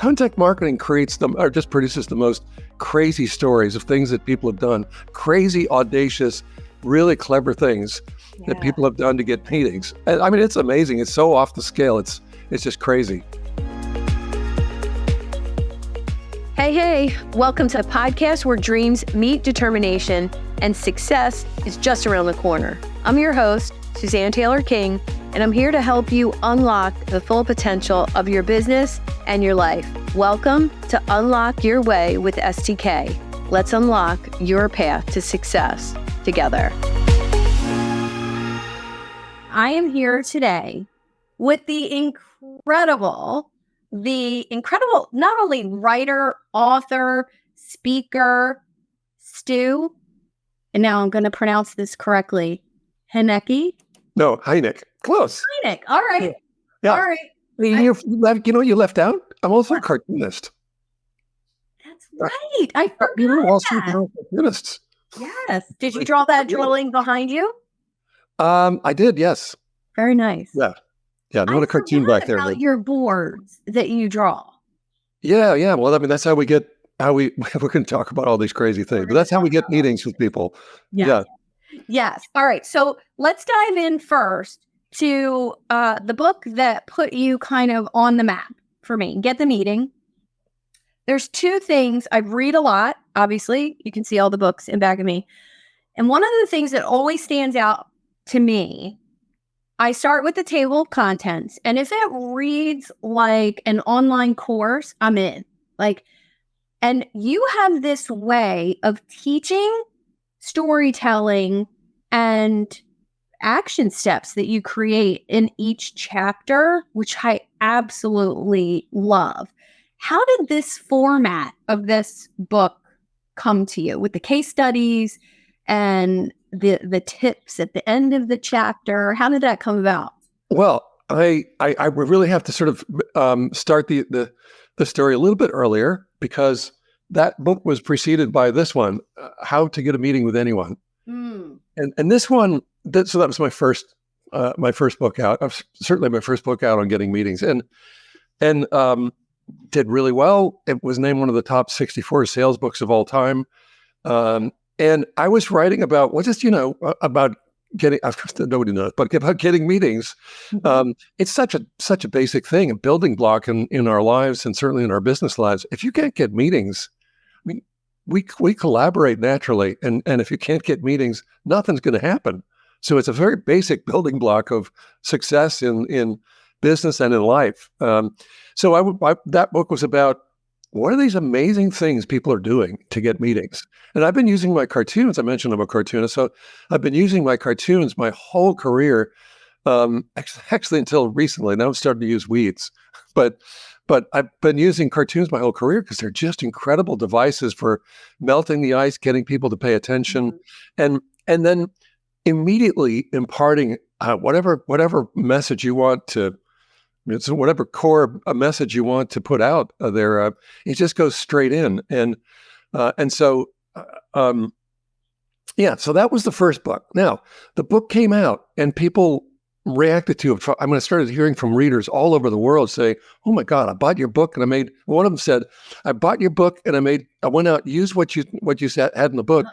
content marketing creates them, or just produces the most crazy stories of things that people have done, crazy, audacious, really clever things that people have done to get meetings. And I mean, it's amazing. It's so off the scale. It's just crazy. Hey, welcome to the podcast where dreams meet determination and success is just around the corner. I'm your host, Suzanne Taylor-King, and I'm here to help you unlock the full potential of your business and your life. Welcome to Unlock Your Way with STK. Let's unlock your path to success together. I am here today with the incredible, not only writer, author, speaker, Stu, and now I'm going to pronounce this correctly, Heinecke. No, Heinecke. Close. Heinecke. All right. Yeah. All right. You know what you left out? I'm also a cartoonist. That's right. I forgot You're also that. a cartoonist. Yes. Did you draw that drawing behind you? I did, yes. Very nice. Yeah. Not a cartoon back there. About your boards that you draw. Yeah. Well, I mean, that's how we get, we're going to talk about all these crazy things, but that's how we get meetings with people. Yeah. Yes. All right. So let's dive in first to the book that put you kind of on the map for me, Get the Meeting. There's two things. I read a lot. Obviously, you can see all the books in back of me. And one of the things that always stands out to me, I start with the table of contents. And if it reads like an online course, I'm in. And you have this way of teaching storytelling and action steps that you create in each chapter, which I absolutely love. How did this format of this book come to you with the case studies and the tips at the end of the chapter? How did that come about? Well, I really have to sort of start the story a little bit earlier, because that book was preceded by this one, How to Get a Meeting with Anyone. And this one, so that was my first book out. Certainly my first book out on getting meetings, and did really well. It was named one of the top 64 sales books of all time. And I was writing about, about getting, nobody knows, but about getting meetings. It's such a basic thing, a building block in our lives, and certainly in our business lives. If you can't get meetings, I mean, we collaborate naturally, and if you can't get meetings, nothing's going to happen. So it's a very basic building block of success in business and in life. So that book was about, what are these amazing things people are doing to get meetings? And I've been using my cartoons. I mentioned I'm a cartoonist, so I've been using my cartoons my whole career, actually until recently. Now I'm starting to use weeds, but I've been using cartoons my whole career because they're just incredible devices for melting the ice, getting people to pay attention, and then immediately imparting whatever message you want to. It's whatever core message you want to put out there. It just goes straight in, so So that was the first book. Now the book came out, and people reacted to it. I started hearing from readers all over the world say, "Oh my God, I bought your book," and one of them said, "I bought your book, and I went out, used what you had in the book,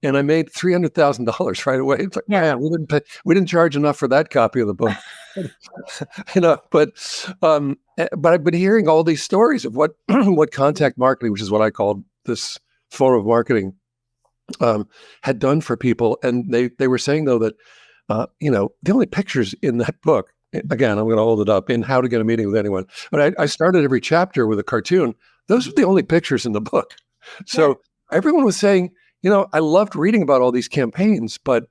and I made $300,000 right away." It's like, man, we didn't charge enough for that copy of the book. But I've been hearing all these stories of what contact marketing, which is what I called this form of marketing, had done for people. And they were saying, though, that the only pictures in that book, again, I'm going to hold it up, in How to Get a Meeting with Anyone, but I started every chapter with a cartoon. Those are the only pictures in the book. So everyone was saying, I loved reading about all these campaigns, but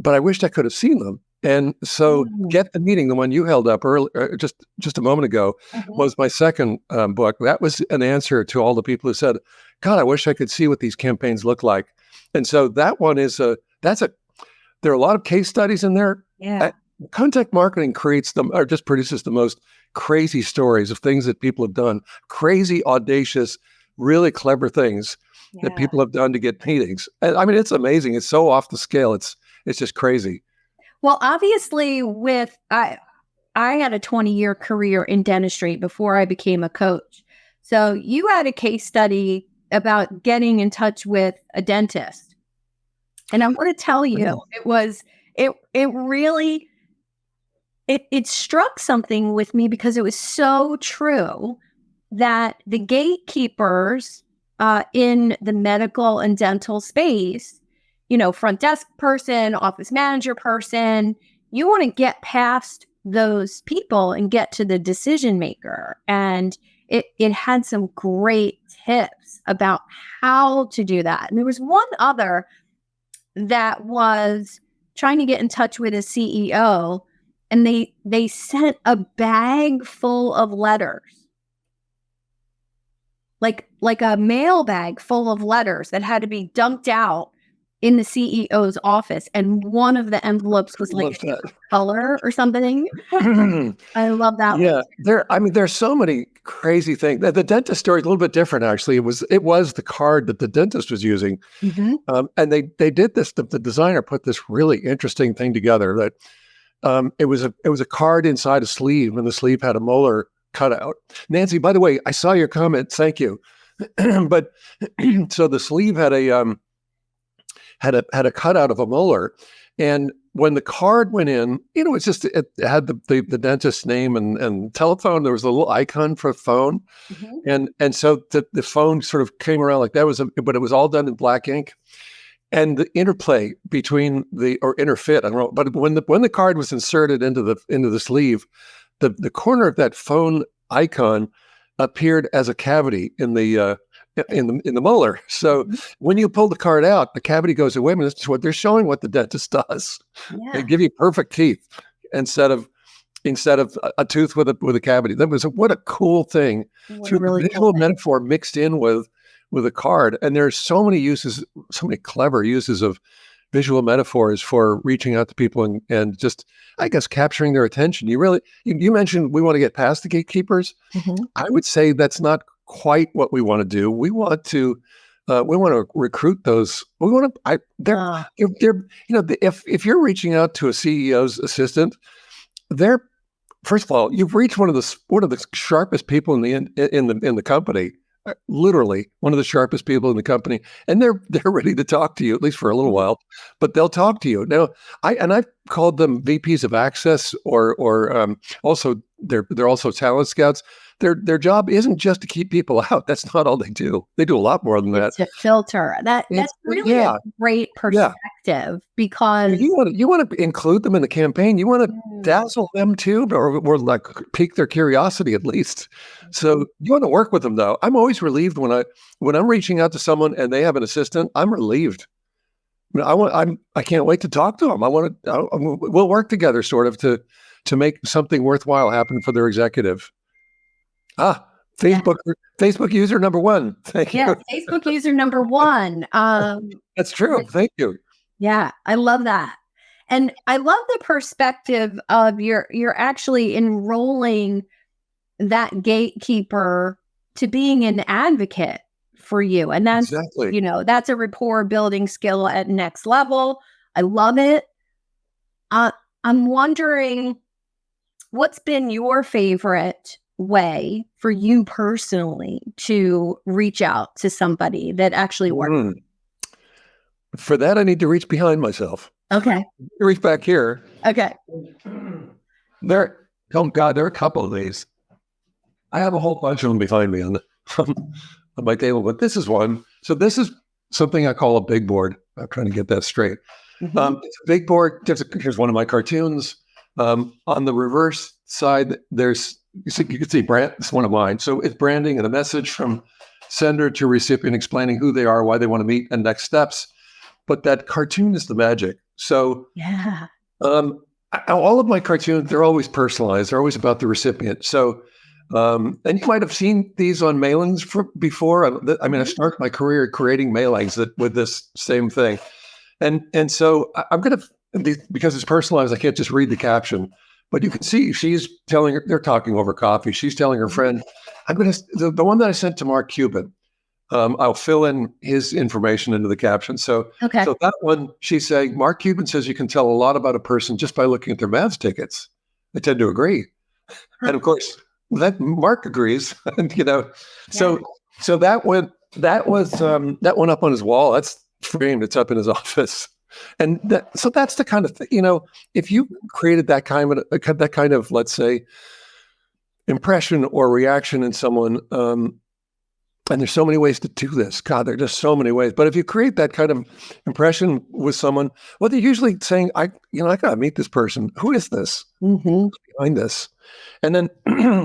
I wished I could have seen them. And so Get the Meeting, the one you held up earlier, just a moment ago, was my second book. That was an answer to all the people who said, God, I wish I could see what these campaigns look like. And so that one is there are a lot of case studies in there. Contact marketing just produces the most crazy stories of things that people have done, crazy, audacious, really clever things that people have done to get meetings. And I mean, it's amazing. It's so off the scale. It's just crazy. Well, obviously, I had a 20-year career in dentistry before I became a coach. So you had a case study about getting in touch with a dentist. And I want to tell you, it really struck something with me because it was so true that the gatekeepers in the medical and dental space, front desk person, office manager person, you want to get past those people and get to the decision maker. And it had some great tips about how to do that. And there was one other that was trying to get in touch with a CEO, and they sent a bag full of letters, like a mail bag full of letters that had to be dumped out in the CEO's office. And one of the envelopes was like color or something. I love that. Yeah, there's so many crazy things. The dentist story is a little bit different, actually. It was the card that the dentist was using, and they did this. The designer put this really interesting thing together. That it was a card inside a sleeve, and the sleeve had a molar cutout. Nancy, by the way, I saw your comment. Thank you. But so the sleeve had a cutout of a molar, and when the card went in, it had the dentist's name and telephone. There was a little icon for a phone, and so the phone sort of came around like that but it was all done in black ink, and the interplay between or interfit, I don't know, but when the card was inserted into the sleeve, the corner of that phone icon appeared as a cavity in the molar. So when you pull the card out, the cavity goes away. This is what they're showing what the dentist does. Yeah. They give you perfect teeth instead of a tooth with a cavity. What a cool thing. Through really visual metaphor mixed in with a card. And there's so many uses, so many clever uses of visual metaphors for reaching out to people and just, I guess, capturing their attention. You mentioned we want to get past the gatekeepers. I would say that's not quite what we want to do. We want to recruit those. We want to. If you're reaching out to a CEO's assistant, first of all, you've reached one of the sharpest people in the company. Literally one of the sharpest people in the company, and they're ready to talk to you, at least for a little while, but they'll talk to you. Now, I've called them VPs of access, or also they're also talent scouts. Their job isn't just to keep people out. That's not all they do. They do a lot more than that. To filter. That's really a great perspective, because you want to include them in the campaign. You want to dazzle them too, or like pique their curiosity at least. So you want to work with them, though. I'm always relieved when I'm reaching out to someone and they have an assistant. I'm relieved. I can't wait to talk to them. We'll work together, sort of, to make something worthwhile happen for their executive. Facebook user number 1. Thank you. Yes, Facebook user number 1. That's true. Thank you. Yeah, I love that. And I love the perspective of you're actually enrolling that gatekeeper to being an advocate for you. And that's, exactly. That's a rapport building skill at next level. I love it. I'm wondering, what's been your favorite way for you personally to reach out to somebody that actually works? For that, I need to reach behind myself. Okay. Reach back here. Okay. There are a couple of these. I have a whole bunch of them behind me on my table, but this is one. So this is something I call a big board. I'm trying to get that straight. It's a big board. Here's one of my cartoons. On the reverse side, you can see brand. It's one of mine. So it's branding and a message from sender to recipient explaining who they are, why they want to meet, and next steps. But that cartoon is the magic. So yeah. All of my cartoons, they're always personalized. They're always about the recipient. So, and you might have seen these on mailings before. I started my career creating mailings with this same thing. And so I'm going to, because it's personalized, I can't just read the caption, but you can see she's telling her, they're talking over coffee. She's telling her friend, the one that I sent to Mark Cuban, I'll fill in his information into the caption. So that one, she's saying, Mark Cuban says you can tell a lot about a person just by looking at their math tickets. I tend to agree. And of course, that Mark agrees. And, so so that went up on his wall. That's framed. It's up in his office. And so that's the kind of thing, if you created that kind of, let's say, impression or reaction in someone, and there's so many ways to do this. God, there are just so many ways. But if you create that kind of impression with someone, well, they're usually saying, I got to meet this person. Who is this? Mm-hmm. Behind this? And then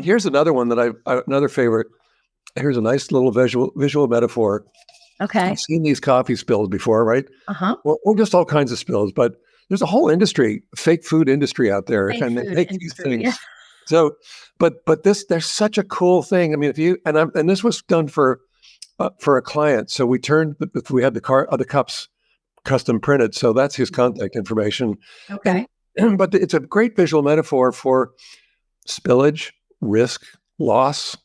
here's another one that another favorite. Here's a nice little visual metaphor. Okay. I've seen these coffee spills before, right? Uh-huh. Or just all kinds of spills. But there's a whole industry, fake food industry out there, Fake and they food make these industry, things. yeah. So, but there's such a cool thing. I mean, if you and this was done for a client. So we had the cups custom printed. So that's his contact information. Okay. But it's a great visual metaphor for spillage, risk, loss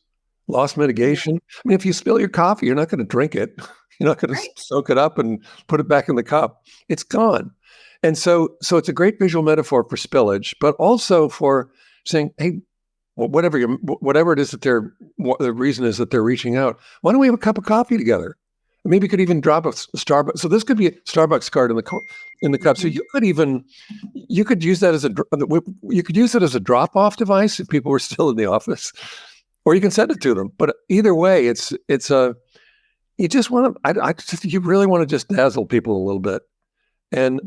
mitigation. I mean, if you spill your coffee, you're not going to drink it. You're not going to soak it up and put it back in the cup. It's gone. And so it's a great visual metaphor for spillage, but also for saying, hey, whatever it is that the reason is that they're reaching out, why don't we have a cup of coffee together? Maybe you could even drop a Starbucks. So this could be a Starbucks card in the cup. So you could use that as a drop-off device if people were still in the office, or you can send it to them. But either way, you just want to. You really want to just dazzle people a little bit. And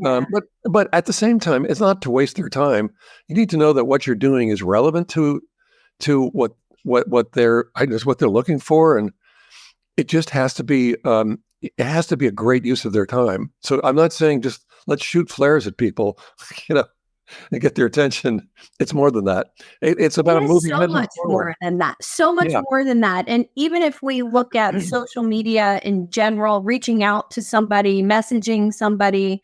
but at the same time, it's not to waste their time. You need to know that what you're doing is relevant to what they're looking for, and it just has to be a great use of their time. So I'm not saying just let's shoot flares at people, and get their attention. It's more than that. It's about moving so much more than that. So much more than that. And even if we look at social media in general, reaching out to somebody, messaging somebody,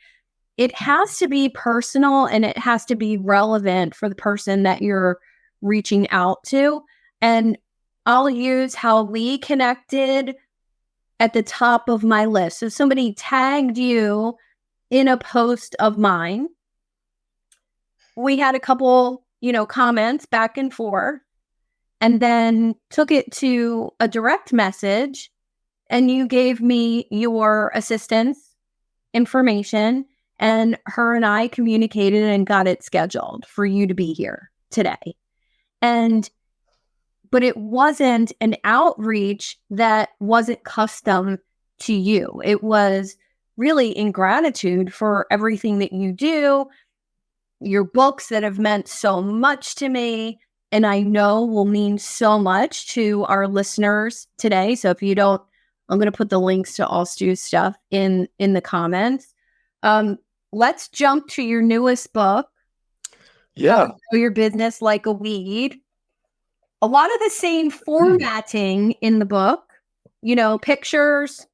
it has to be personal and it has to be relevant for the person that you're reaching out to. And I'll use how we connected at the top of my list. So somebody tagged you in a post of mine. We had a couple, comments back and forth, and then took it to a direct message, and you gave me your assistant's information, and her and I communicated and got it scheduled for you to be here today. But it wasn't an outreach that wasn't custom to you. It was really in gratitude for everything that you do, your books that have meant so much to me, and I know will mean so much to our listeners today. So if you don't, I'm going to put the links to all Stu's stuff in the comments. Let's jump to your newest book. Yeah. Grow Your Business Like a Weed. A lot of the same formatting in the book, pictures,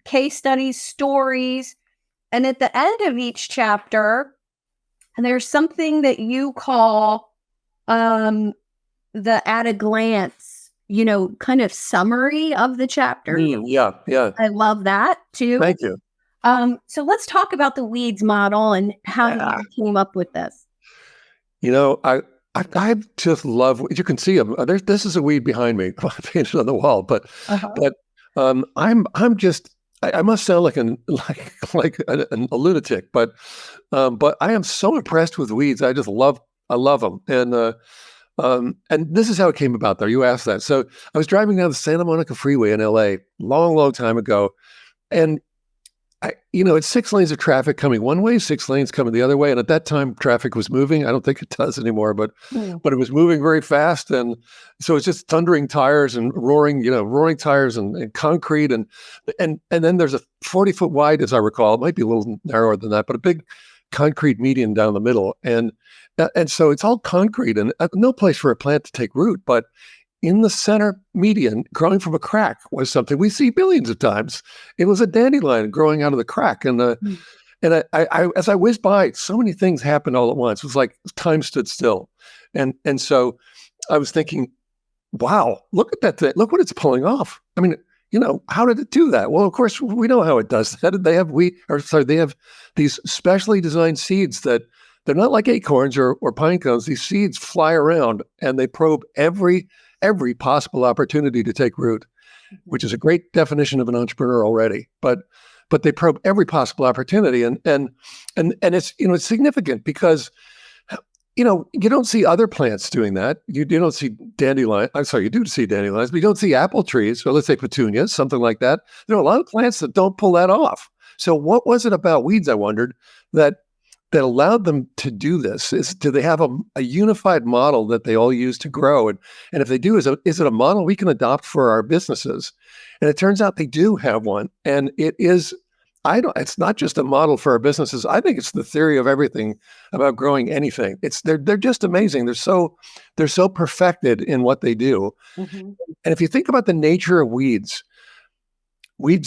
case studies, stories. And at the end of each chapter, and there's something that you call the at a glance, kind of summary of the chapter. Yeah. I love that too. Thank you. So let's talk about the weeds model and how you came up with this. I just love. You can see them. This is a weed behind me, painted on the wall. But I'm just. I must sound like a lunatic, but I am so impressed with weeds. I love them, and this is how it came about. Though you asked that, so I was driving down the Santa Monica Freeway in LA long time ago, and it's 6 lanes of traffic coming one way, 6 lanes coming the other way. And at that time, traffic was moving. I don't think it does anymore, but it was moving very fast. And so it's just thundering tires and roaring tires and concrete. And then there's a 40-foot wide, as I recall, it might be a little narrower than that, but a big concrete median down the middle. And so it's all concrete and no place for a plant to take root. But in the center median, growing from a crack, was something we see billions of times. It was a dandelion growing out of the crack, and I as I whizzed by, so many things happened all at once. It was like time stood still, and so I was thinking, wow, look at that thing! Look what it's pulling off. I mean, how did it do that? Well, of course, we know how it does that. They have these specially designed seeds that they're not like acorns or pine cones. These seeds fly around and they probe every possible opportunity to take root, which is a great definition of an entrepreneur already. But they probe every possible opportunity, and it's it's significant because you don't see other plants doing that. You don't see dandelion. I'm sorry, you do see dandelions, but you don't see apple trees, or let's say petunias, something like that. There are a lot of plants that don't pull that off. So what was it about weeds, I wondered, that allowed them to do this? Do they have a unified model that they all use to grow? And if they do, is it a model we can adopt for our businesses? And it turns out they do have one. And it is, it's not just a model for our businesses. I think it's the theory of everything about growing anything. They're just amazing. They're so perfected in what they do. Mm-hmm. And if you think about the nature of weeds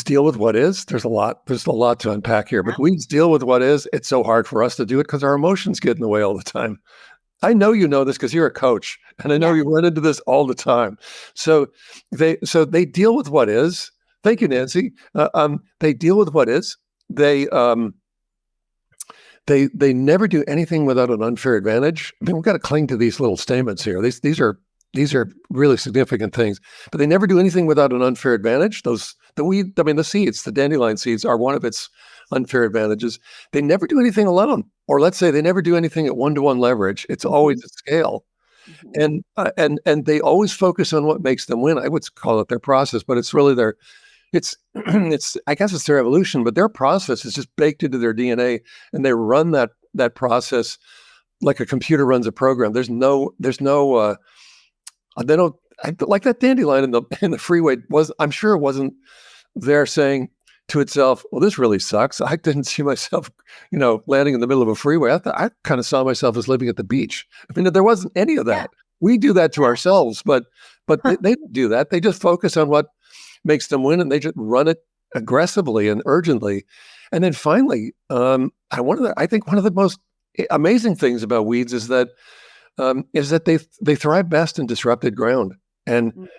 deal with what is. There's a lot to unpack here, but weeds deal with what is. It's so hard for us to do it because our emotions get in the way all the time. I know you know this because you're a coach, and I know you run into this all the time. So they deal with what is. Thank you, Nancy. They deal with what is. They never do anything without an unfair advantage. I mean, we've got to cling to these little statements here. These are really significant things, but they never do anything without an unfair advantage. The seeds, the dandelion seeds, are one of its unfair advantages. They never do anything alone, or let's say they never do anything at 1-to-1 leverage. It's always at scale, and they always focus on what makes them win. I would call it their process, but it's really I guess it's their evolution, but their process is just baked into their DNA, and they run that process like a computer runs a program. They don't like that dandelion in the freeway I'm sure it wasn't there saying to itself, well, this really sucks. I didn't see myself, landing in the middle of a freeway. I kind of saw myself as living at the beach. I mean, there wasn't any of that. Yeah. We do that to ourselves, but they don't do that. They just focus on what makes them win, and they just run it aggressively and urgently. And then finally, I think one of the most amazing things about weeds is that they thrive best in disrupted ground. And,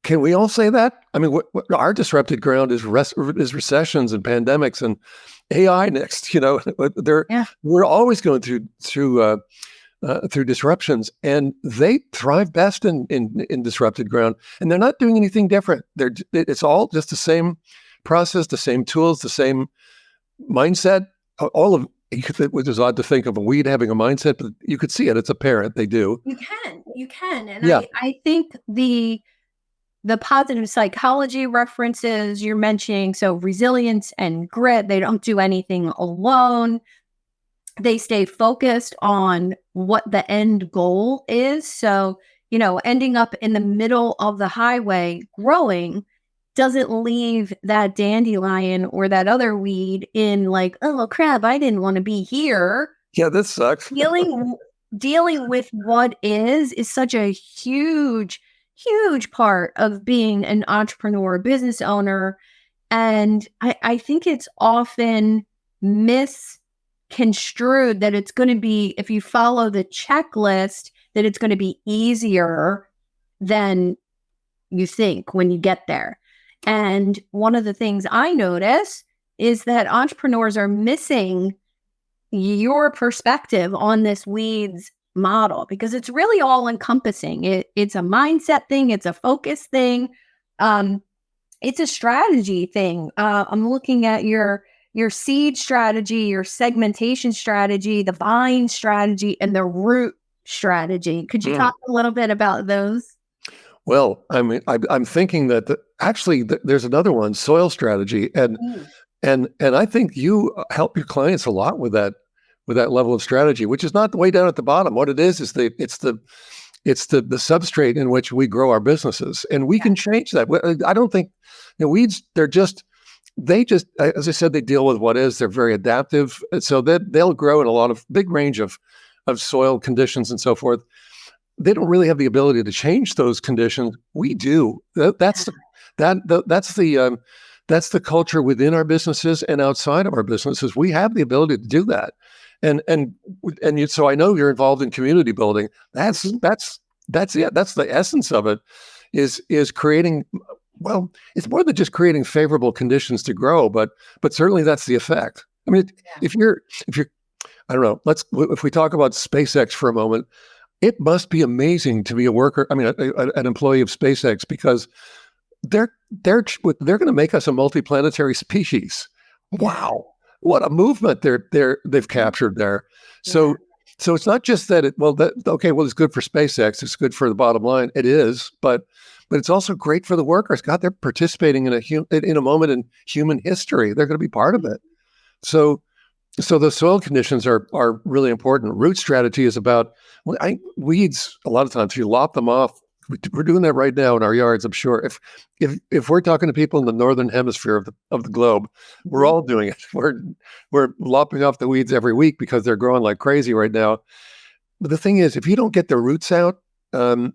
can we all say that? I mean, what our disrupted ground is recessions and pandemics and AI next. We're always going through disruptions, and they thrive best in disrupted ground. And they're not doing anything different. It's all just the same process, the same tools, the same mindset. All of which is odd to think of a weed having a mindset, but you could see it. It's apparent they do. You can. And I think the positive psychology references you're mentioning, so resilience and grit, they don't do anything alone. They stay focused on what the end goal is. So, ending up in the middle of the highway growing doesn't leave that dandelion or that other weed in like, oh crap, I didn't want to be here. Yeah, this sucks. Dealing with what is such a huge part of being an entrepreneur, business owner. And I think it's often misconstrued that it's going to be, if you follow the checklist, that it's going to be easier than you think when you get there. And one of the things I notice is that entrepreneurs are missing your perspective on this weeds model, because it's really all encompassing. It's a mindset thing. It's a focus thing. It's a strategy thing. I'm looking at your seed strategy, your segmentation strategy, the vine strategy, and the root strategy. Could you talk a little bit about those? Well, I mean, I'm thinking that there's another one, soil strategy, and I think you help your clients a lot with that level of strategy, which is not the way down at the bottom. What it is it's the substrate in which we grow our businesses, and we can change that. I don't think weeds. They just, as I said, they deal with what is. They're very adaptive, so that they'll grow in a lot of big range of soil conditions and so forth. They don't really have the ability to change those conditions. We do. That's the culture within our businesses and outside of our businesses. We have the ability to do that. So I know you're involved in community building. That's it. That's the essence of it. Is creating. Well, it's more than just creating favorable conditions to grow, but certainly that's the effect. I mean, if you're I don't know. If we talk about SpaceX for a moment, it must be amazing to be a worker. I mean, an employee of SpaceX, because they're going to make us a multiplanetary species. Wow, what a movement they've captured there. So so it's not just that it's good for SpaceX, it's good for the bottom line. It is, but it's also great for the workers. God, they're participating in a moment in human history. They're going to be part of it. So the soil conditions are really important. Root strategy is about weeds. A lot of times you lop them off. We're doing that right now in our yards. I'm sure if we're talking to people in the northern hemisphere of the globe, we're all doing it. We're lopping off the weeds every week because they're growing like crazy right now. But the thing is, if you don't get the roots out, they're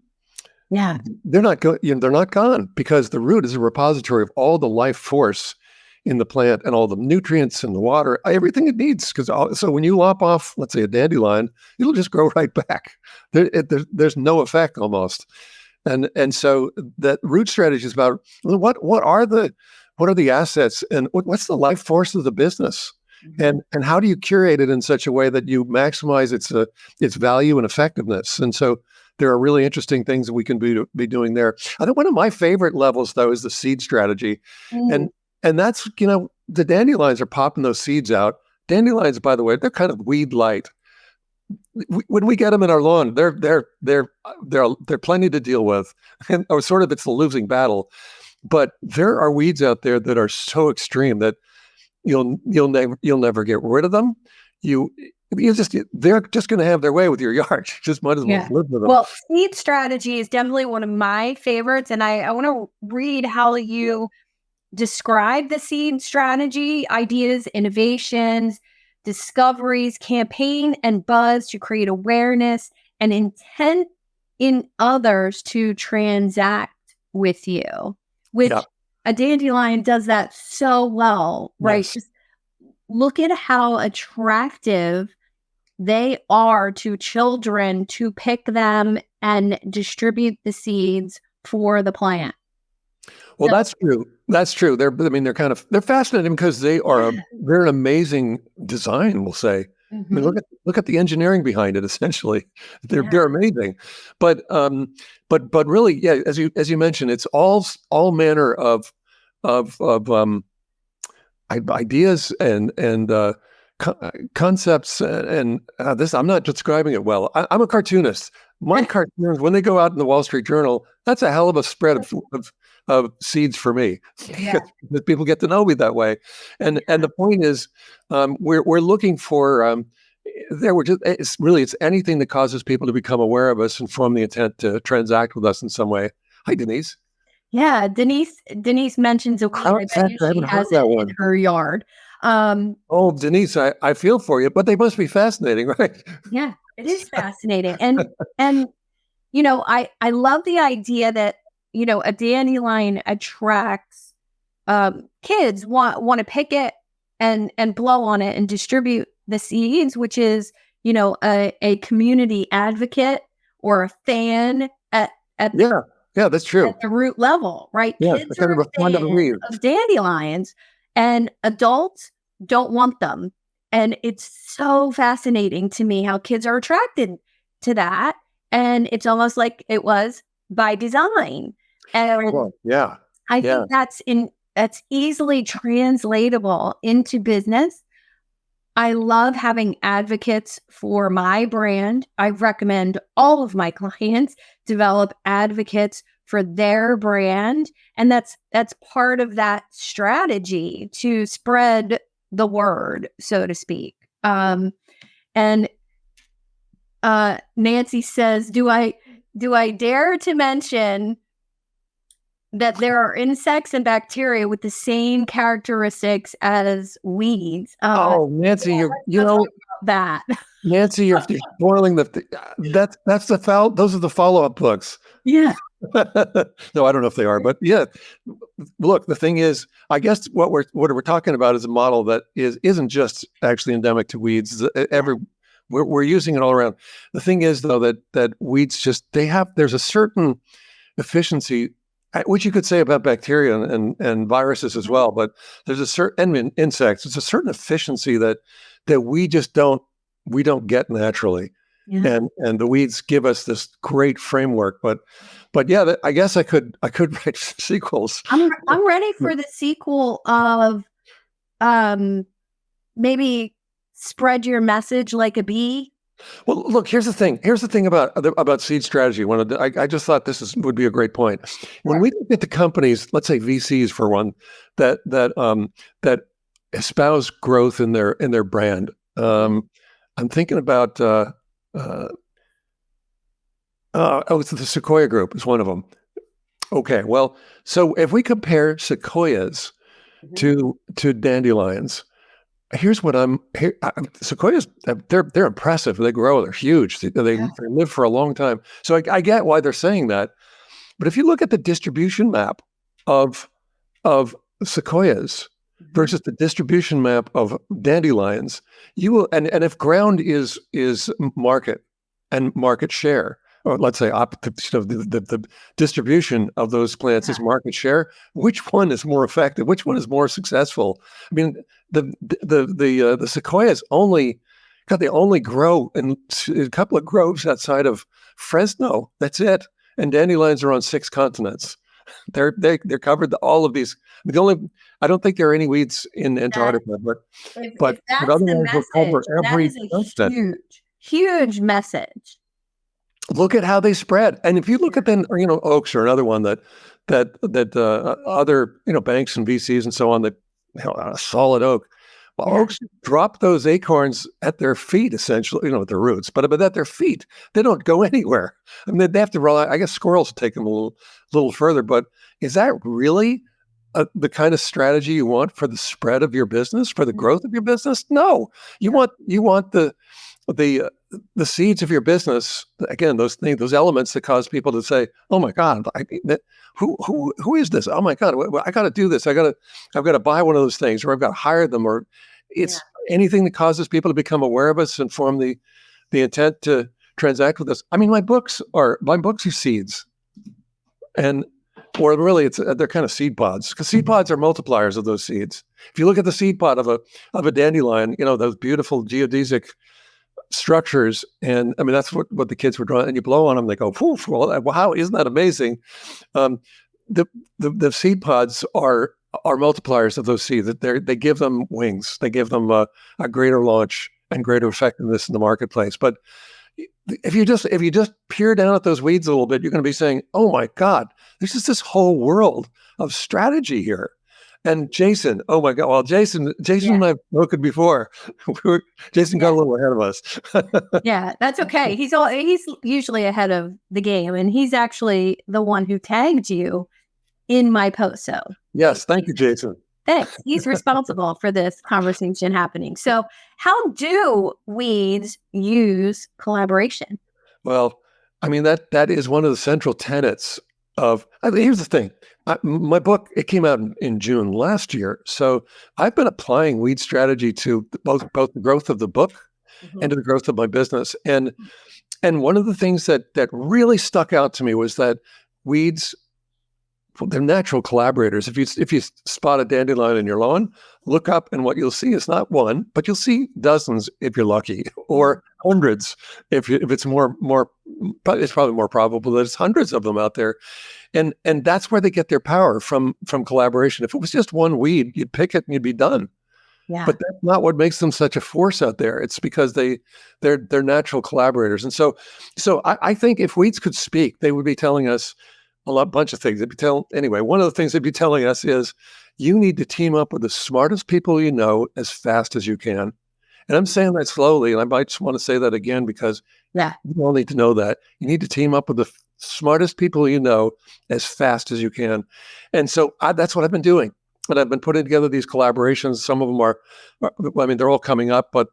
not they're not gone, because the root is a repository of all the life force in the plant and all the nutrients and the water, everything it needs. So when you lop off, let's say, a dandelion, it'll just grow right back. There's no effect almost. And so that root strategy is about what are the assets and what's the life force of the business, and how do you curate it in such a way that you maximize its value and effectiveness. And so there are really interesting things that we can be doing there. I think one of my favorite levels, though, is the seed strategy, and that's, the dandelions are popping those seeds out. Dandelions, by the way, they're kind of weed light. When we get them in our lawn, they're plenty to deal with, and it's the losing battle. But there are weeds out there that are so extreme that you'll never get rid of them. They're just going to have their way with your yard. You just might as well live with them. Well, seed strategy is definitely one of my favorites, and I want to read how you describe the seed strategy: ideas, innovations, discoveries, campaign and buzz to create awareness and intent in others to transact with you, which a dandelion does that so well, right? Yes. Just look at how attractive they are to children to pick them and distribute the seeds for the plant. Well, that's true. That's true. They're fascinating because they're an amazing design, we'll say. I mean, look at the engineering behind it. Essentially, they're amazing. But really, as you mentioned, it's all manner of ideas and concepts and this. I'm not describing it well. I'm a cartoonist. My cartoons, when they go out in the Wall Street Journal, that's a hell of a spread of seeds for me. That people get to know me that way. And the point is, we're looking for it's anything that causes people to become aware of us and form the intent to transact with us in some way. Hi, Denise. Yeah, Denise mentions a weed that she has in her yard. Denise, I feel for you, but they must be fascinating, right? Yeah, it is fascinating. And I love the idea that, a dandelion attracts kids want to pick it and blow on it and distribute the seeds, which is, a community advocate or a fan at that's true. At the root level, right? Yeah, kids are fans of dandelions, and adults don't want them. And it's so fascinating to me how kids are attracted to that. And it's almost like it was by design. And I think that's easily translatable into business. I love having advocates for my brand. I recommend all of my clients develop advocates for their brand. And that's part of that strategy to spread the word, so to speak. And Nancy says, do I dare to mention that there are insects and bacteria with the same characteristics as weeds? Nancy, you know that. Nancy, you're spoiling that's the foul. Those are the follow-up books. Yeah. No, I don't know if they are, but look, the thing is, I guess what we're talking about is a model that isn't just actually endemic to weeds. We're using it all around. The thing is, though, that weeds there's a certain efficiency, which you could say about bacteria and viruses as well, but there's a certain insects. It's a certain efficiency that we just don't we don't get naturally. Yeah. And the weeds give us this great framework. But yeah, I guess I could write sequels. I'm ready for the sequel of maybe spread your message like a bee. Well, look, here's the thing. Here's the thing about seed strategy. I just thought would be a great point. When we look at the companies, let's say VCs for one, that espouse growth in their brand. I'm thinking about it's the Sequoia Group is one of them. Okay, well, so if we compare sequoias to dandelions, here's what sequoias, they're impressive. They grow. They're huge. They live for a long time. So I get why they're saying that. But if you look at the distribution map of sequoias versus the distribution map of dandelions, you will, and if ground is market and market share, or let's say the distribution of those plants is market share, which one is more effective? Which one is more successful? I mean, the sequoias they only grow in a couple of groves outside of Fresno. That's it. And dandelions are on 6 continents. They're covered all of these. I don't think there are any weeds in Antarctica, but otherwise we'll cover every continent. Huge message. Look at how they spread. And if you look at then, oaks are another one that other, banks and VCs and so on, that a solid oak. Well, oaks drop those acorns at their feet, essentially, at their roots, but at their feet, they don't go anywhere. I mean, they have to rely. I guess squirrels take them a little further, but is that really the kind of strategy you want for the spread of your business, for the growth of your business? No, you want the seeds of your business, again, those elements that cause people to say, "Oh my God, who is this? Oh my God, I got to do this. I've got to buy one of those things, or I've got to hire them, or it's anything that causes people to become aware of us and form the intent to transact with us." I mean, my books are seeds, or really, they're kind of seed pods, because seed pods are multipliers of those seeds. If you look at the seed pod of a dandelion, those beautiful geodesic structures, and I mean that's what the kids were drawing, and you blow on them, they go poof. Well, how isn't that amazing? The seed pods are multipliers of those seeds. That they give them wings. They give them a greater launch and greater effectiveness in the marketplace. But if you just peer down at those weeds a little bit, you're going to be saying, "Oh my God, there's just this whole world of strategy here." And Jason, oh my God! Well, Jason and I have spoken before. Jason got a little ahead of us. Yeah, that's okay. He's usually ahead of the game, and he's actually the one who tagged you in my post. So yes, thank you, Jason. Thanks. He's responsible for this conversation happening. So, how do weeds use collaboration? Well, I mean that is one of the central tenets of. Here's the thing. My book, it came out in June last year. So I've been applying weed strategy to both the growth of the book and to the growth of my business. And one of the things that really stuck out to me was that weeds, they're natural collaborators. If you spot a dandelion in your lawn, look up, and what you'll see is not one, but you'll see dozens if you're lucky, or hundreds if it's more. It's probably more probable that it's hundreds of them out there. And that's where they get their power from collaboration. If it was just one weed, you'd pick it and you'd be done. Yeah. But that's not what makes them such a force out there. It's because they're natural collaborators. And so I think if weeds could speak, they would be telling us a bunch of things. Anyway, one of the things they'd be telling us is you need to team up with the smartest people you know as fast as you can. And I'm saying that slowly, and I might just want to say that again because you all need to know that. You need to team up with the smartest people you know as fast as you can. And so that's what I've been doing. And I've been putting together these collaborations. Some of them are they're all coming up, but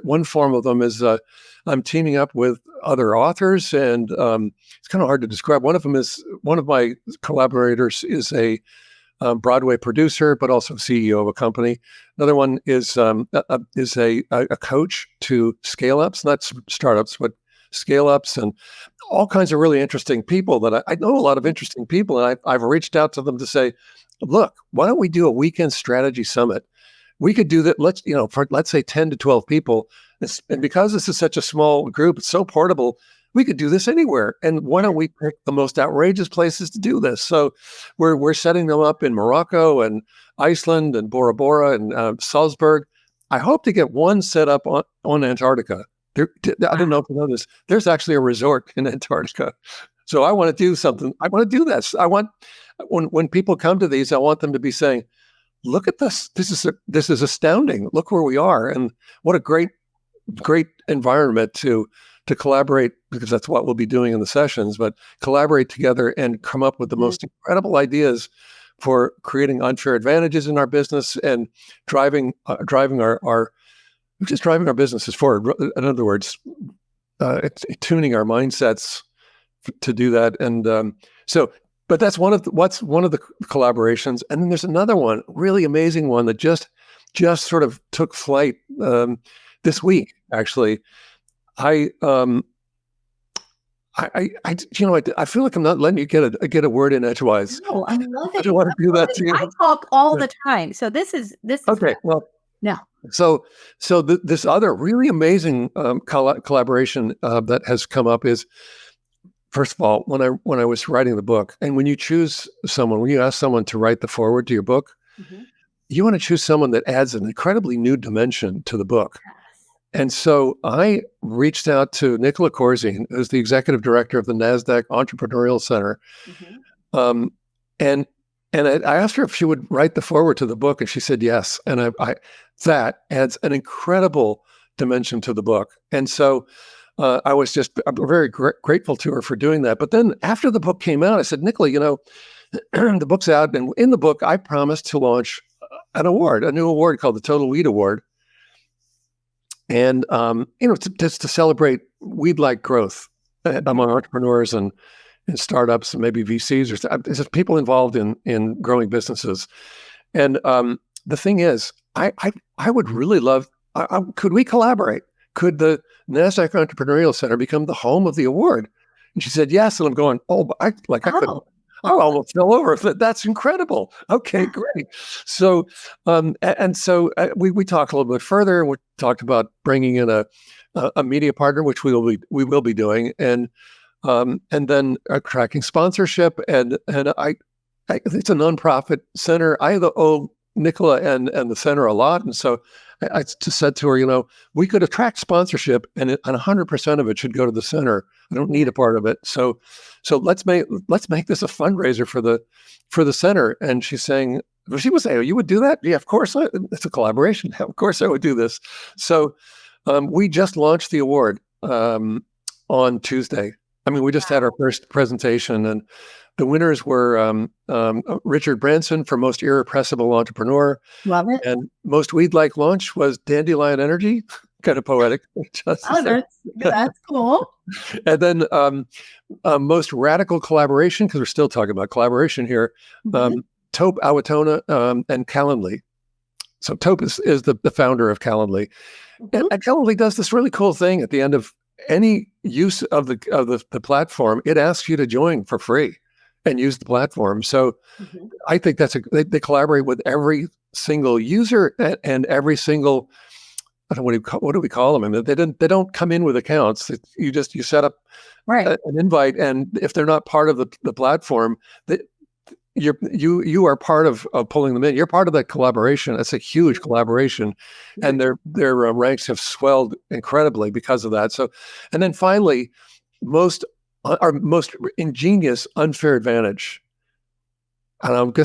one form of them is I'm teaming up with other authors, and it's kind of hard to describe. One of my collaborators is a Broadway producer, but also CEO of a company. Another one is a coach to scale-ups, not startups, but scale-ups, and all kinds of really interesting people that I know a lot of interesting people, and I've reached out to them to say, look, why don't we do a weekend strategy summit? we could do that. Let's say 10 to 12 people. And because this is such a small group, it's so portable, we could do this anywhere. And why don't we pick the most outrageous places to do this? So we're setting them up in Morocco and Iceland and Bora Bora and Salzburg. I hope to get one set up on Antarctica. I don't know if you know this. There's actually a resort in Antarctica. So I want to do something. I want to do this. I want when people come to these, I want them to be saying, "Look at this. This is astounding. Look where we are, and what a great environment to collaborate, because that's what we'll be doing in the sessions, but collaborate together and come up with the most incredible ideas for creating unfair advantages in our business and driving our businesses forward. In other words, it's tuning our mindsets to do that. And but that's one of the collaborations. And then there's another one, really amazing one that just sort of took flight this week, actually. I feel like I'm not letting you get a word in edgewise. No, I love it. I don't want to do that to you. I talk all the time, so this is okay. Well, no. So this other really amazing collaboration that has come up is, first of all, when I was writing the book, and when you choose someone, when you ask someone to write the foreword to your book, you want to choose someone that adds an incredibly new dimension to the book. And so I reached out to Nicola Corzine, who's the executive director of the NASDAQ Entrepreneurial Center. And I asked her if she would write the foreword to the book, and she said yes. And that adds an incredible dimension to the book. And so I'm very grateful to her for doing that. But then after the book came out, I said, Nicola, the book's out. And in the book, I promised to launch a new award called the Total Weed Award. And, just to celebrate weed-like growth among entrepreneurs and startups and maybe VCs or just people involved in growing businesses. And the thing is, I would really love, could we collaborate? Could the NASDAQ Entrepreneurial Center become the home of the award? And she said, yes. And I'm going, I almost fell over. That's incredible. Okay, great. So, we talked a little bit further, and we talked about bringing in a media partner, which we will be doing, and then tracking sponsorship. And it's a nonprofit center. I owe Nicola and the center a lot, and so I just said to her, we could attract sponsorship, and 100% of it should go to the center. I don't need a part of it. So let's make this a fundraiser for the center. And she's saying, she was saying, oh, you would do that? Yeah, of course. It's a collaboration. Of course I would do this. So we just launched the award on Tuesday. I mean, we just had our first presentation, and the winners were Richard Branson for Most Irrepressible Entrepreneur. Love it. And Most Weed-Like Launch was Dandelion Energy. Kind of poetic. That's cool. And then Most Radical Collaboration, because we're still talking about collaboration here, Tope Awatona and Calendly. So Tope is the founder of Calendly. And Calendly does this really cool thing at the end of any use of the platform. It asks you to join for free and use the platform. So I think they collaborate with every single user and every single, I don't know, what do we call them? I mean, they don't come in with accounts. You set up an invite, and if they're not part of the platform, you are part of pulling them in. You're part of that collaboration. It's a huge collaboration, and their ranks have swelled incredibly because of that. So, and then finally, our most ingenious unfair advantage. And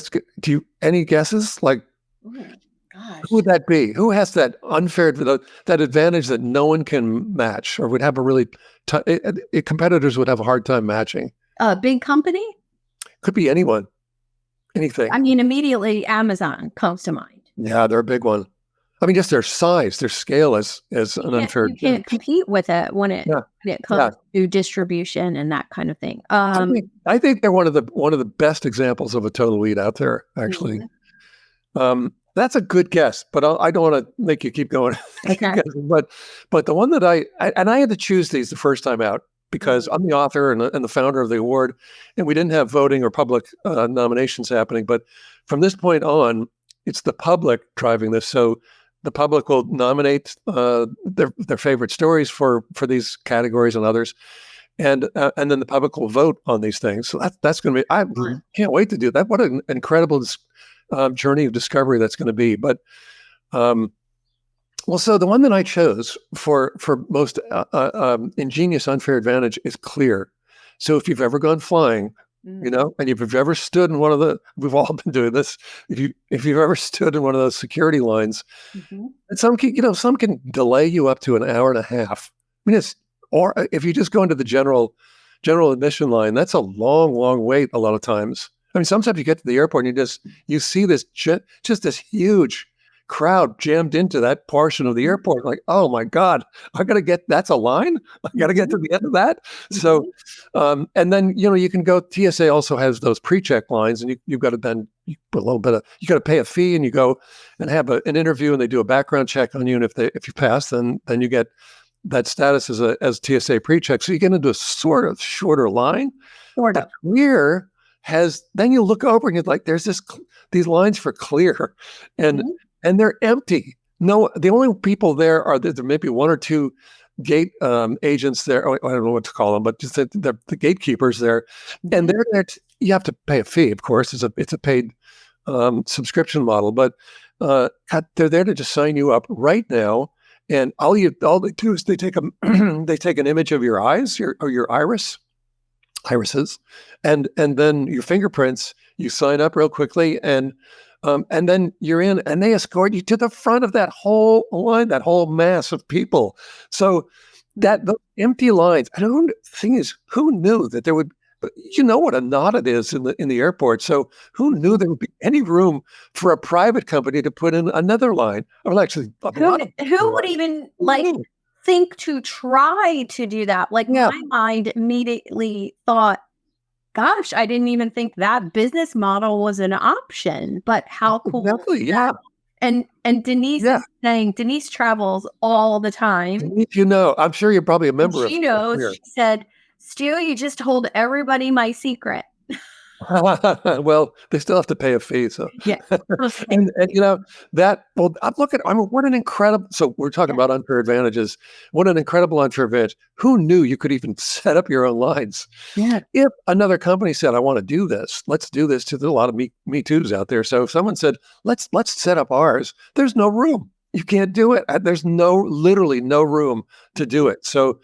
any guesses? Like, who would that be? Who has that unfair, that advantage that no one can match, or would have a really competitors would have a hard time matching? A big company? Could be anyone, anything. I mean, immediately Amazon comes to mind. Yeah, they're a big one. I mean, just their size, their scale is an unfair. You can't compete with it when it comes to distribution and that kind of thing. I think they're one of the best examples of a total weed out there, actually. That's a good guess, but I don't want to make you keep going. Okay. but the one that I had to choose these the first time out because I'm the author and the founder of the award, and we didn't have voting or public nominations happening. But from this point on, it's the public driving this. So the public will nominate their favorite stories for these categories and others, and then the public will vote on these things. So that's going to be. I can't wait to do that. What an incredible journey of discovery that's going to be. But well, so the one that I chose for most ingenious unfair advantage is clear. So if you've ever gone flying, you know, and if you've ever stood in one of the, we've all been doing this. If you've ever stood in one of those security lines, and some can delay you up to an hour and a half. I mean, or if you just go into the general admission line, that's a long, long wait a lot of times. I mean, sometimes you get to the airport and you see this just this huge crowd jammed into that portion of the airport. Like, oh my God, that's a line. I got to get to the end of that. So, and then, you can go, TSA also has those pre-check lines, and you've got to then put a little bit you got to pay a fee, and you go and have an interview, and they do a background check on you. And if you pass, then you get that status as TSA pre-check. So you get into a sort of shorter line. Sort of. Clear then you look over and you're like, there's these lines for clear, and they're empty. No, the only people there are there may be one or two gate agents there. I don't know what to call them, but just the gatekeepers there, and they're there. You have to pay a fee, of course. It's a paid subscription model, but they're there to just sign you up right now. And all they do is they take an image of your eyes, your irises, and then your fingerprints. You sign up real quickly, and then you're in, and they escort you to the front of that whole line, that whole mass of people. So the empty lines. And the thing is, who knew that there would? You know what a knot it is in the airport. So who knew there would be any room for a private company to put in another line? Or actually, who would even think to try to do that? Like, my mind immediately thought, gosh, I didn't even think that business model was an option. But how cool! Exactly, yeah. And Denise is saying, Denise travels all the time. Denise, I'm sure you're probably a member of. She knows. She said, Stu, you just told everybody my secret. Well, they still have to pay a fee. So and what an incredible. So we're talking about unfair advantages. What an incredible unfair advantage. Who knew you could even set up your own lines? Yeah. If another company said, I want to do this, let's do this. There's a lot of me too's out there. So if someone said, let's set up ours, there's no room. You can't do it. There's literally no room to do it. So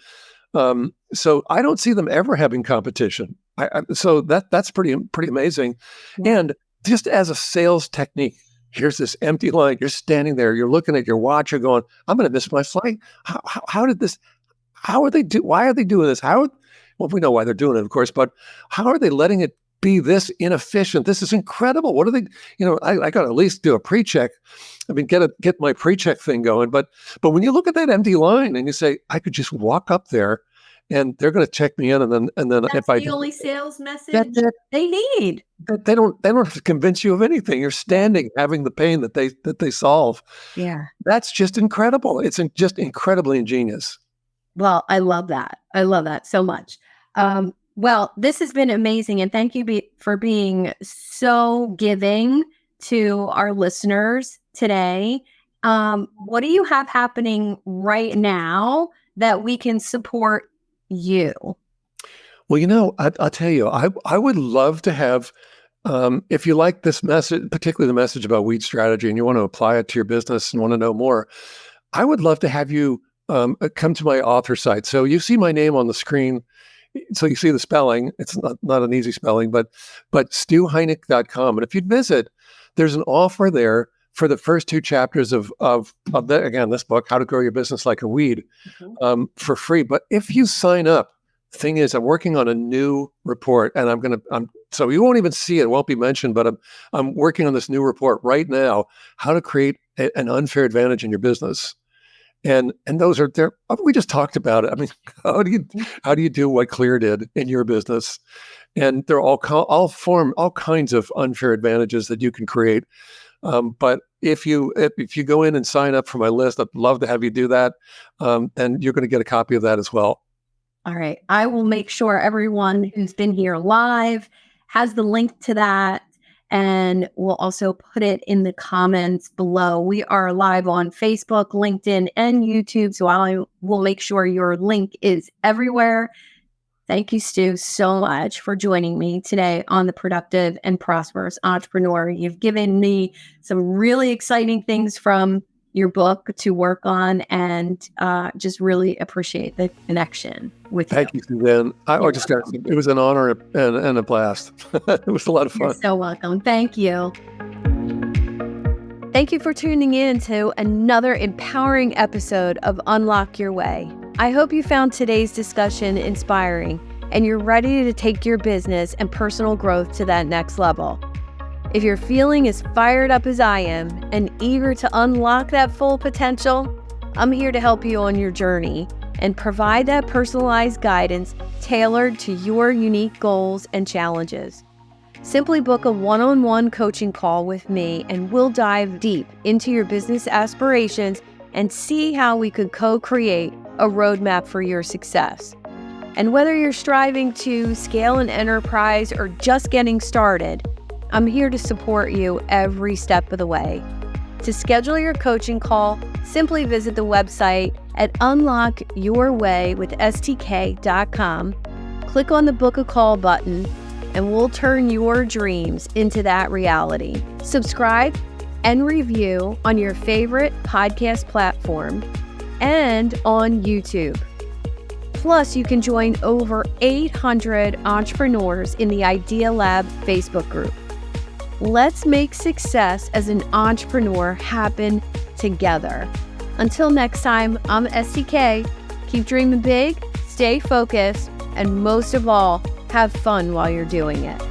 I don't see them ever having competition. So that's pretty amazing. Yeah. And just as a sales technique, here's this empty line. You're standing there. You're looking at your watch. You're going, I'm going to miss my flight. How did this? Why are they doing this? Well, we know why they're doing it, of course. But how are they letting it be this inefficient? This is incredible. What are they? I got to at least do a pre-check. I mean, get my pre-check thing going. But when you look at that empty line and you say, I could just walk up there, and they're going to check me in, and then that's the only sales message they need. They don't have to convince you of anything. You're standing, having the pain that they solve. Yeah, that's just incredible. It's just incredibly ingenious. Well, I love that. I love that so much. Well, this has been amazing, and thank you for being so giving to our listeners today. What do you have happening right now that we can support you? Well, I'll tell you, I would love to have, if you like this message, particularly the message about weed strategy, and you want to apply it to your business and want to know more, I would love to have you come to my author site. So you see my name on the screen. So you see the spelling. It's not an easy spelling, but StuHeinecke.com. And if you'd visit, there's an offer there for the first 2 chapters of this book, How to Grow Your Business Like a Weed, for free. But if you sign up, the thing is, I'm working on a new report, and so you won't even see it. It won't be mentioned, but I'm working on this new report right now, how to create an unfair advantage in your business. And those are there. We just talked about it. I mean, how do you do what Clear did in your business? And they're all form all kinds of unfair advantages that you can create. But if you go in and sign up for my list, I'd love to have you do that. And you're going to get a copy of that as well. All right. I will make sure everyone who's been here live has the link to that. and we'll also put it in the comments below. We are live on Facebook, LinkedIn, and YouTube, so I will make sure your link is everywhere. Thank you, Stu, so much for joining me today on The Productive and Prosperous Entrepreneur. You've given me some really exciting things from your book to work on, and just really appreciate the connection with you. Thank you, Suzanne. It was an honor and a blast. It was a lot of fun. You're so welcome. Thank you. Thank you for tuning in to another empowering episode of Unlock Your Way. I hope you found today's discussion inspiring and you're ready to take your business and personal growth to that next level. If you're feeling as fired up as I am and eager to unlock that full potential, I'm here to help you on your journey and provide that personalized guidance tailored to your unique goals and challenges. Simply book a one-on-one coaching call with me and we'll dive deep into your business aspirations and see how we could co-create a roadmap for your success. And whether you're striving to scale an enterprise or just getting started, I'm here to support you every step of the way. To schedule your coaching call, simply visit the website at unlockyourwaywithstk.com, click on the book a call button, and we'll turn your dreams into that reality. Subscribe and review on your favorite podcast platform and on YouTube. Plus, you can join over 800 entrepreneurs in the Idea Lab Facebook group. Let's make success as an entrepreneur happen together. Until next time, I'm STK. Keep dreaming big, stay focused, and most of all, have fun while you're doing it.